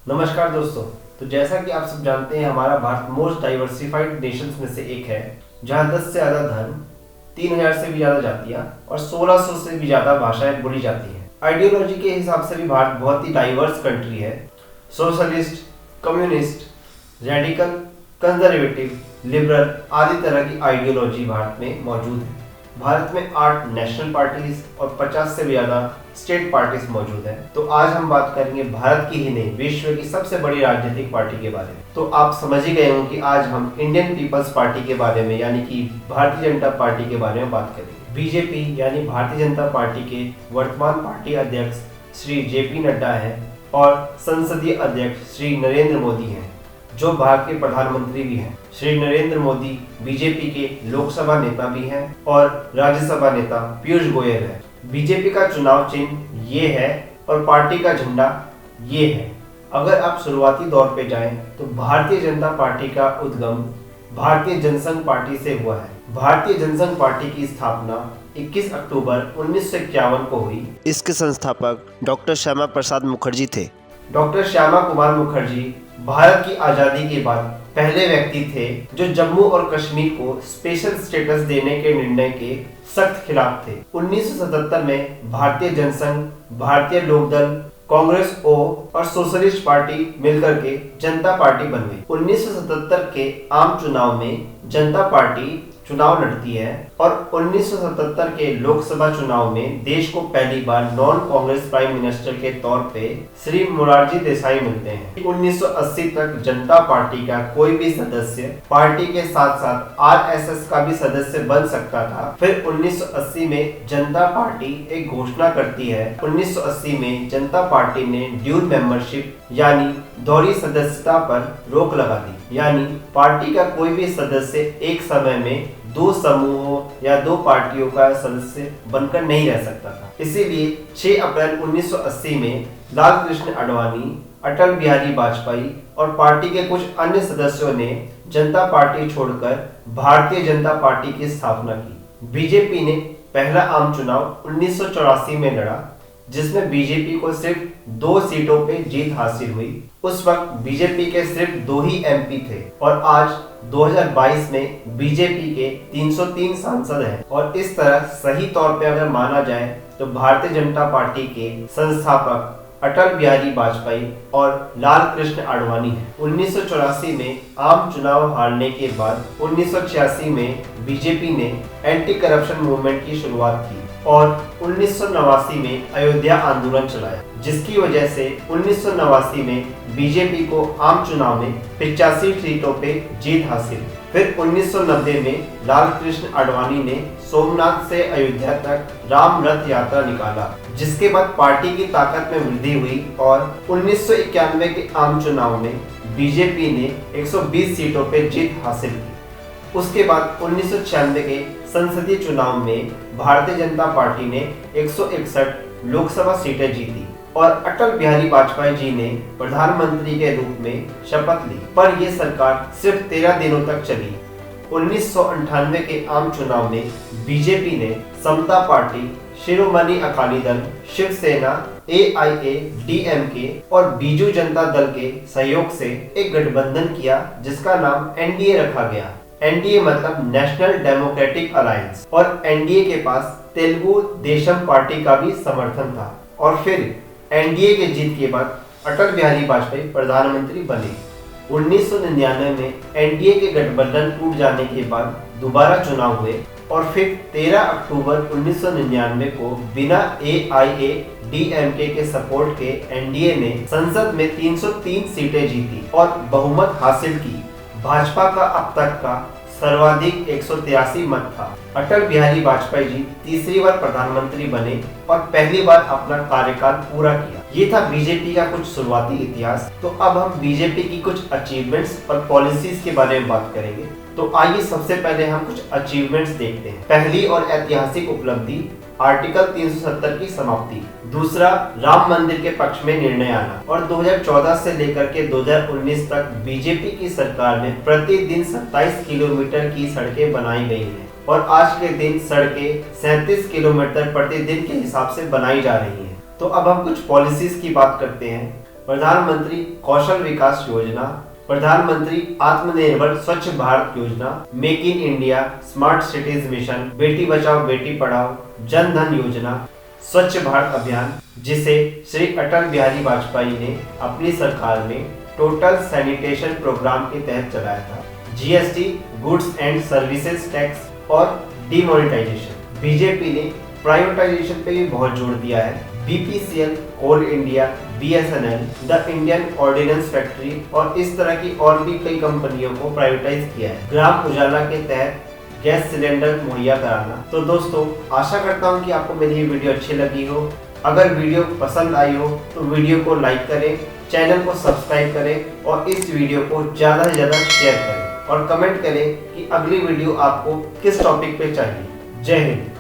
नमस्कार दोस्तों। तो जैसा कि आप सब जानते हैं, हमारा भारत मोस्ट डाइवर्सिफाइड नेशंस में से एक है, जहां 10 से ज़्यादा धर्म, 3000 से भी ज़्यादा जातियां और 1600 से भी ज़्यादा भाषाएं बोली जाती हैं। आइडियोलॉजी के हिसाब से भी भारत बहुत ही डाइवर्स कंट्री है। Socialist, communist, radical, conservative, liberal आदि तरह की आइडियोलॉजी भारत में मौजूद है। भारत में 8 नेशनल पार्टीज और 50 से भी ज़्यादा स्टेट पार्टीज मौजूद हैं। तो आज हम बात करेंगे भारत की ही नहीं, विश्व की सबसे बड़ी राजनीतिक पार्टी के बारे में। तो आप समझ ही गए होंगे कि आज हम इंडियन पीपल्स पार्टी के बारे में, यानी कि भारतीय जनता पार्टी के बारे में बात करेंगे। बीजेपी यानी भारतीय जनता पार्टी के वर्तमान पार्टी अध्यक्ष श्री जेपी नड्डा है और संसदीय अध्यक्ष श्री नरेंद्र मोदी हैं, जो भारत के प्रधानमंत्री भी हैं। श्री नरेंद्र मोदी बीजेपी के लोकसभा नेता भी हैं और राज्यसभा नेता पीयूष गोयल है। बीजेपी का चुनाव चिन्ह ये है और पार्टी का झंडा ये है। अगर आप शुरुआती दौर पे जाएं तो भारतीय जनता पार्टी का उद्गम भारतीय जनसंघ पार्टी से हुआ है। भारतीय जनसंघ पार्टी की स्थापना 21 अक्टूबर 1951 को हुई। इसके संस्थापक डॉक्टर श्यामा प्रसाद मुखर्जी थे। डॉक्टर श्यामा कुमार मुखर्जी भारत की आजादी के बाद पहले व्यक्ति थे जो जम्मू और कश्मीर को स्पेशल स्टेटस देने के निर्णय के सख्त खिलाफ थे। 1977 में भारतीय जनसंघ, भारतीय लोकदल, कांग्रेस और सोशलिस्ट पार्टी मिलकर के जनता पार्टी बन गई। 1977 के आम चुनाव में जनता पार्टी चुनाव लड़ती है और 1977 के लोकसभा चुनाव में देश को पहली बार नॉन कांग्रेस प्राइम मिनिस्टर के तौर पे श्री मोरारजी देसाई मिलते हैं। 1980 तक जनता पार्टी का कोई भी सदस्य पार्टी के साथ साथ आरएसएस का भी सदस्य बन सकता था। फिर 1980 में जनता पार्टी एक घोषणा करती है। 1980 में जनता पार्टी ने ड्यूल मेंबरशिप यानी दोहरी सदस्यता पर रोक लगा दी, यानी पार्टी का कोई भी सदस्य एक समय में 2 समूहों या 2 पार्टियों का सदस्य बनकर नहीं रह सकता था। इसीलिए 6 अप्रैल 1980 में लाल कृष्ण आडवाणी, अटल बिहारी वाजपेयी और पार्टी के कुछ अन्य सदस्यों ने जनता पार्टी छोड़कर भारतीय जनता पार्टी की स्थापना की। बीजेपी ने पहला आम चुनाव 1984 में लड़ा, जिसमें बीजेपी को सिर्फ 2 सीटों पे जीत हासिल हुई। उस वक्त बीजेपी के सिर्फ 2 ही एमपी थे और आज 2022 में बीजेपी के 303 सांसद हैं। और इस तरह सही तौर पे अगर माना जाए तो भारतीय जनता पार्टी के संस्थापक अटल बिहारी वाजपेयी और लाल कृष्ण आडवाणी है। 1984 में आम चुनाव हारने के बाद 1986 में बीजेपी ने एंटी करप्शन मूवमेंट की शुरुआत की और 1989 में अयोध्या आंदोलन चलाया, जिसकी वजह से 1989 में बीजेपी को आम चुनाव में 85 सीटों पे जीत हासिल। फिर 1990 में लाल कृष्ण आडवाणी ने सोमनाथ से अयोध्या तक राम रथ यात्रा निकाला, जिसके बाद पार्टी की ताकत में वृद्धि हुई और 1991 के आम चुनाव में बीजेपी ने 120 सीटों पे जीत हासिल की। उसके बाद 1996 के संसदीय चुनाव में भारतीय जनता पार्टी ने 161 लोकसभा सीटें जीती और अटल बिहारी वाजपेयी जी ने प्रधानमंत्री के रूप में शपथ ली, पर यह सरकार सिर्फ 13 दिनों तक चली। 1998 के आम चुनाव में बीजेपी ने समता पार्टी, शिरोमणि अकाली दल, शिवसेना, AIADMK और बीजू जनता दल के सहयोग से एक गठबंधन किया, जिसका नाम NDA रखा गया। NDA मतलब नेशनल डेमोक्रेटिक अलायंस, और NDA के पास तेलुगु देशम पार्टी का भी समर्थन था। और फिर NDA के जीत के बाद अटल बिहारी वाजपेयी प्रधानमंत्री बने। 1999 में NDA के गठबंधन टूट जाने के बाद दोबारा चुनाव हुए और फिर 13 अक्टूबर 1999 को बिना AIADMK के सपोर्ट के NDA ने संसद में 303 सीटें जीती और बहुमत हासिल की। भाजपा का अब तक का सर्वाधिक 183 मत था। अटल बिहारी वाजपेयी जी तीसरी बार प्रधानमंत्री बने और पहली बार अपना कार्यकाल पूरा किया। ये था बीजेपी का कुछ शुरुआती इतिहास। तो अब हम बीजेपी की कुछ अचीवमेंट्स और पॉलिसीज के बारे में बात करेंगे। तो आइए सबसे पहले हम कुछ अचीवमेंट्स देखते हैं। पहली और ऐतिहासिक उपलब्धि आर्टिकल 370 की समाप्ति। दूसरा, राम मंदिर के पक्ष में निर्णय आना। और 2014 से लेकर के 2019 तक बीजेपी की सरकार में प्रतिदिन 27 किलोमीटर की सड़कें बनाई गई हैं और आज के दिन सड़कें 37 किलोमीटर प्रतिदिन के हिसाब से बनाई जा रही हैं। तो अब हम कुछ पॉलिसीज की बात करते हैं। प्रधानमंत्री कौशल विकास योजना, प्रधानमंत्री आत्मनिर्भर स्वच्छ भारत योजना, make in India, smart cities mission, Beti Bachao Beti Padhao, Jan Dhan योजना, स्वच्छ भारत अभियान, जिसे श्री अटल बिहारी वाजपेयी ने अपनी सरकार में टोटल सैनिटेशन प्रोग्राम के तहत चलाया था, GST, goods and services tax और डिमोनेटाइजेशन। बीजेपी ने प्राइवेटाइजेशन पे भी बहुत जोर दिया है। BPCL, coal India, BSNL, the Indian ordnance factory और इस तरह की और भी कई कंपनियों को प्राइवेटाइज किया है। ग्राम उजाला के तहत गैस सिलेंडर मुहैया कराना। तो दोस्तों, आशा करता हूँ कि आपको मेरी ये वीडियो अच्छी लगी हो। अगर वीडियो पसंद आई हो तो वीडियो को लाइक करें, चैनल को सब्सक्राइब करें और इस वीडियो को ज़्यादा से ज़्यादा शेयर करें और कमेंट करें कि अगली वीडियो आपको किस टॉपिक पे चाहिए। जय हिंद।